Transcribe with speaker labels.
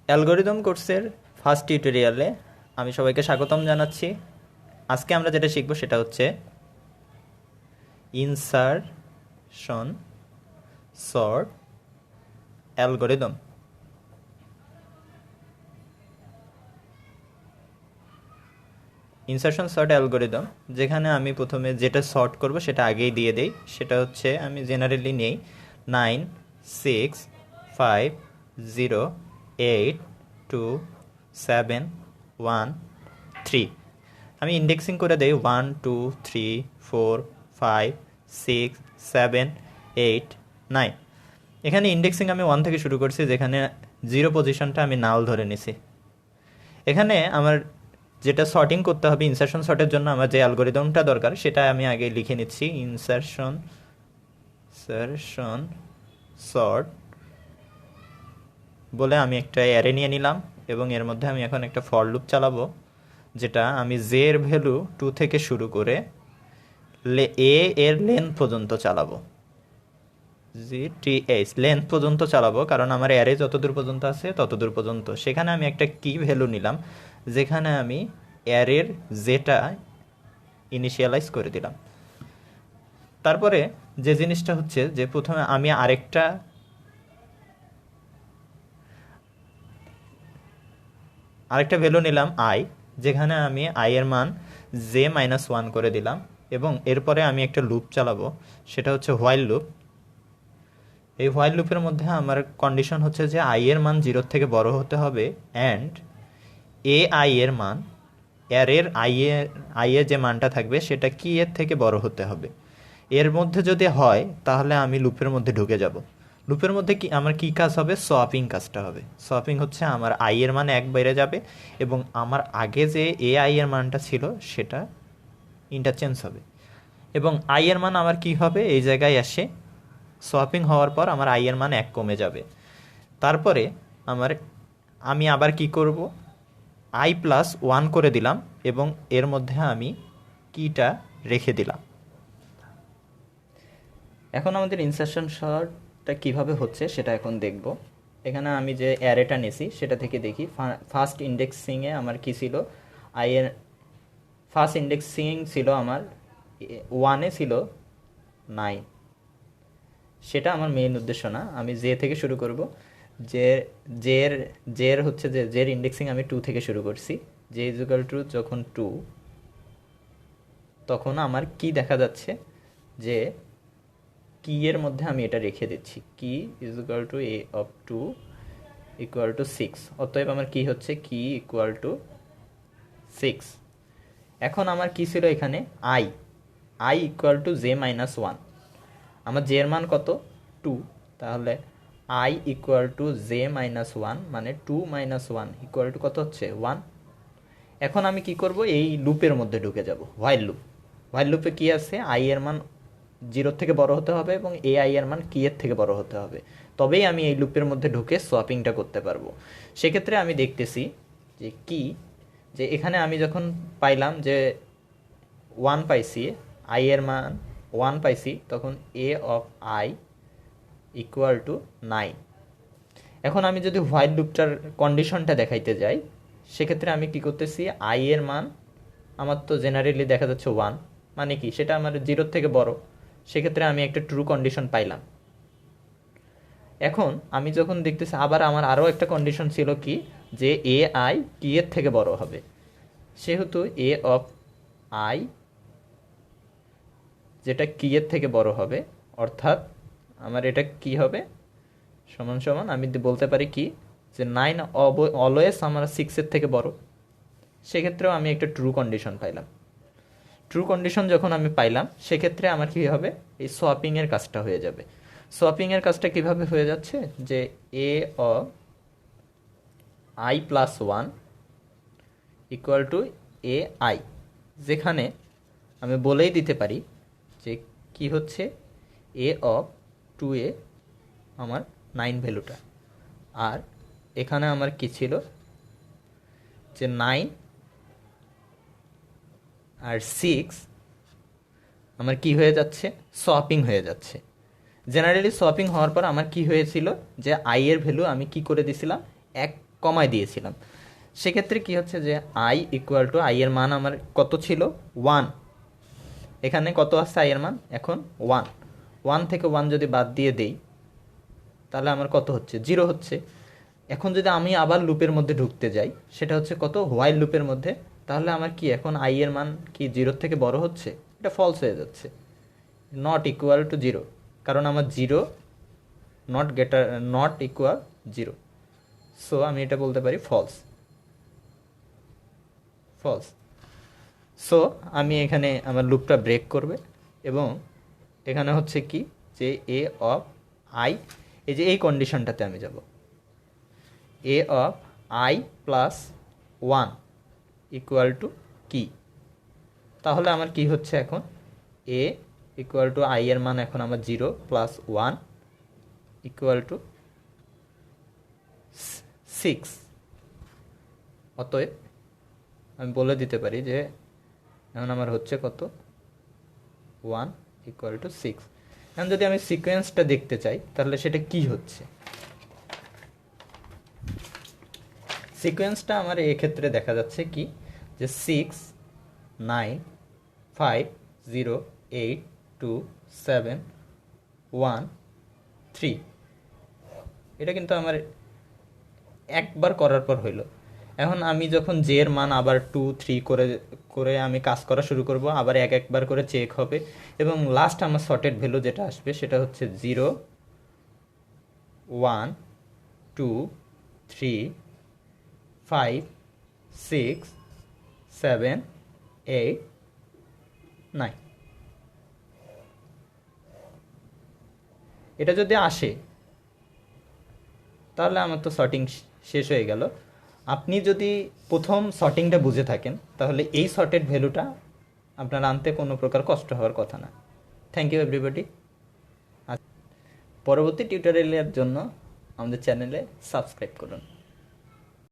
Speaker 1: Algorithm কোর্সের first টিউটোরিয়ালে আমি সবাইকে স্বাগতম জানাচ্ছি। আজকে আমরা যেটা শিখব সেটা হচ্ছে insertion sort algorithm. Insertion sort algorithm, যেখানে আমি প্রথমে যেটা সর্ট করব সেটা আগেই দিয়ে দেই। সেটা হচ্ছে আমি জেনারেলি নেই 9 6 5 0 8 2 7 1 3। আমি ইন্ডেক্সিং করে দেই 1 2 3 4 5 6 7 8 9। এখানে ইন্ডেক্সিং আমি 1 থেকে শুরু করছি, যেখানে 0 পজিশনটা আমি নাল ধরে নিছি। এখানে আমার যেটা সর্টিং করতে হবে ইনসারশন সর্টের জন্য আমার যে অ্যালগরিদমটা দরকার সেটা আমি আগে লিখে নিচ্ছি। ইনসারশন সর্ট বলে আমি একটা অ্যারে নিয়ে নিলাম এবং এর মধ্যে আমি এখন একটা ফর লুপ চালাবো, যেটা আমি জে এর ভ্যালু 2 থেকে শুরু করে এ এর লেন্থ পর্যন্ত চালাবো। জিটিএইচ লেন্থ পর্যন্ত চালাবো, কারণ আমার অ্যারে যতদূর পর্যন্ত আছে ততদূর পর্যন্ত। সেখানে আমি একটা কি ভ্যালু নিলাম, যেখানে আমি অ্যারের জেটা ইনিশিয়ালাইজ করে দিলাম। তারপরে যে জিনিসটা হচ্ছে যে প্রথমে আমি আরেকটা ভ্যালু নিলাম আই, যেখানে আমি আই এর মান জে -1 করে দিলাম এবং এরপরে আমি একটা লুপ চালাবো, সেটা হচ্ছে হোয়াইল লুপ। এই হোয়াইল লুপের মধ্যে আমার কন্ডিশন হচ্ছে যে আই এর মান 0 থেকে বড় হতে হবে অ্যান্ড এ আই এর মান অ্যারের আই এর যে মানটা থাকবে সেটা কি এর থেকে বড় হতে হবে। এর মধ্যে যদি হয় তাহলে আমি লুপের মধ্যে ঢুকে যাব। লুপের মধ্যে কি আমার কি কাজ হবে? সোয়াপিং কাজটা হবে। সোয়াপিং হচ্ছে আমার আই এর মান 1 বেড়ে যাবে এবং আমার আগে যে এ আই এর মানটা ছিল সেটা ইন্টারচেঞ্জ হবে এবং আই এর মান আমার কি হবে এই জায়গায় আসে সোয়াপিং হওয়ার পর আমার আই এর মান 1 কমে যাবে। তারপরে আমি আবার কি করব, আই প্লাস 1 করে দিলাম এবং এর মধ্যে আমি কিটা রেখে দিলাম। এখন আমাদের ইনসারশন সর্টটা কিভাবে হচ্ছে সেটা এখন দেখব। এখানে আমি যে অ্যারেটা নিয়েছি সেটা থেকে দেখি ফার্স্ট ইন্ডেক্সিংয়ে আমার কি ছিল। আই এর ফার্স্ট ইন্ডেক্সিং ছিল আমার 1-এ ছিল 9। সেটা আমার মেইন উদ্দেশ্য না, আমি জে থেকে শুরু করব। জের হচ্ছে যে জের ইন্ডেক্সিং আমি 2 থেকে শুরু করছি। জে ইজুকাল টু যখন 2, তখন আমার কি দেখা যাচ্ছে যে কি এর মধ্যে আমি এটা রেখে দিচ্ছি, কি is equal to a of 2 equal to 6। অতএব আমার কি হচ্ছে কি ইকুয়াল টু 6। এখন আমার কি ছিল এখানে আই ইকুয়াল টু জে -1। আমার জে এর মান কত? 2। তাহলে আই ইকুয়াল টু জে -1 মানে 2 - 1 ইকুয়াল টু কত হচ্ছে? 1। এখন আমি কি করব, এই লুপের মধ্যে ঢুকে যাব, হোয়াইল লুপ। হোয়াইল লুপে কি আছে? আই এর মান 0 থেকে বড় হতে হবে এবং এ আই এর মান কি এর থেকে বড় হতে হবে, তবেই আমি এই লুপের মধ্যে ঢুকে সোয়াপিংটা করতে পারবো। সেক্ষেত্রে আমি দেখতেছি যে যে এখানে আমি যখন পাইলাম যে 1 পাইছি, আই এর মান 1 পাইছি, তখন এ অফ আই ইকুয়াল টু 9। এখন আমি যদি হোয়াইল লুপটার কন্ডিশনটা দেখাইতে যাই, সেক্ষেত্রে আমি কি করতেছি, আই এর মান আমার তো জেনারেলি দেখা যাচ্ছে 1, মানে কি সেটা আমার 0 থেকে বড়। সেক্ষেত্রে আমি একটা ট্রু কন্ডিশন পাইলাম। এখন আমি যখন দেখতেছি আবার আমার আরও একটা কন্ডিশন ছিল কি, যে এ আই কি এর থেকে বড় হবে। সেহেতু এ অফ আই যেটা কি এর থেকে বড় হবে, অর্থাৎ আমার এটা কি হবে সমান সমান আমি বলতে পারি কি, যে 9 অলওয়েজ আমার 6-এর থেকে বড়। সেক্ষেত্রেও আমি একটা ট্রু কন্ডিশন পাইলাম। ট্রু কন্ডিশন যখন আমি পাইলাম, সেক্ষেত্রে আমার কি হবে, এই সোয়াপিংয়ের কাজটা হয়ে যাবে। সোয়াপিংয়ের কাজটা কিভাবে হয়ে যাচ্ছে, যে A of I plus 1 equal to A I, যেখানে আমি বলেই দিতে পারি যে কি হচ্ছে এ অফ 2 আমার 9 ভ্যালুটা, আর এখানে আমার কি ছিল যে 9 আর 6 আমার কি হয়ে যাচ্ছে, সোয়াপিং হয়ে যাচ্ছে। জেনারেলি সোয়াপিং হওয়ার পর আমার কি হয়েছিল, যে আই এর ভ্যালু আমি কি করে দিছিলাম, 1 কমায় দিয়েছিলাম। সেক্ষেত্রে কি হচ্ছে যে আই ইকুয়াল টু আই এর মান আমার কত ছিল 1, এখানে কত আছে আই এর মান এখন 1, 1 থেকে 1 যদি বাদ দিয়ে দেই তাহলে আমার কত হচ্ছে 0 হচ্ছে। এখন যদি আমি আবার লুপের মধ্যে ঢুকতে যাই সেটা হচ্ছে কত হোয়াইল লুপের মধ্যে, তাহলে আমার কি এখন আই এর মান কি 0 থেকে বড় হচ্ছে, এটা ফলস হয়ে যাচ্ছে, নট ইকুয়াল টু 0, কারণ আমার 0 নট ইকুয়াল 0। সো আমি এটা বলতে পারি ফলস। সো আমি এখানে আমার লুপটা ব্রেক করবে এবং এখানে হচ্ছে কি যে এ অফ আই, এই যে এই কন্ডিশনটাতে আমি যাব, A of I plus 1 equal to কি, তাহলে আমার কি হচ্ছে এখন এ ইকুয়াল টু আই এর মান এখন আমার 0 প্লাস 1 ইকুয়াল টু 6। অতএব আমি বলে দিতে পারি যে এখন আমার হচ্ছে কত 1 ইকুয়াল টু 6। এখন যদি আমি সিকোয়েন্সটা দেখতে চাই তাহলে সেটা কি হচ্ছে, সিকোয়েন্সটা আমার এক্ষেত্রে দেখা যাচ্ছে কি যে 6 9 5 0 8 2 7 1 3, এটা কিন্তু আমার একবার করার পর হইল। এখন আমি যখন জে এর মান আবার 2 3 করে করে আমি কাজ করা শুরু করব, আবার একবার করে চেক হবে এবং লাস্ট আমার সর্টেড ভ্যালু যেটা আসবে সেটা হচ্ছে 0 1 2 3 5 6 7 8 9। এটা যদি আসে তাহলে আমার তো সর্টিং শেষ হয়ে গেল। আপনি যদি প্রথম সর্টিংটা বুঝে থাকেন তাহলে এই সর্টেড ভ্যালুটা আপনার আনতে কোনো প্রকার কষ্ট হওয়ার কথা না। Thank you everybody. পরবর্তী টিউটোরিয়ালের জন্য আমাদের চ্যানেলে সাবস্ক্রাইব করুন।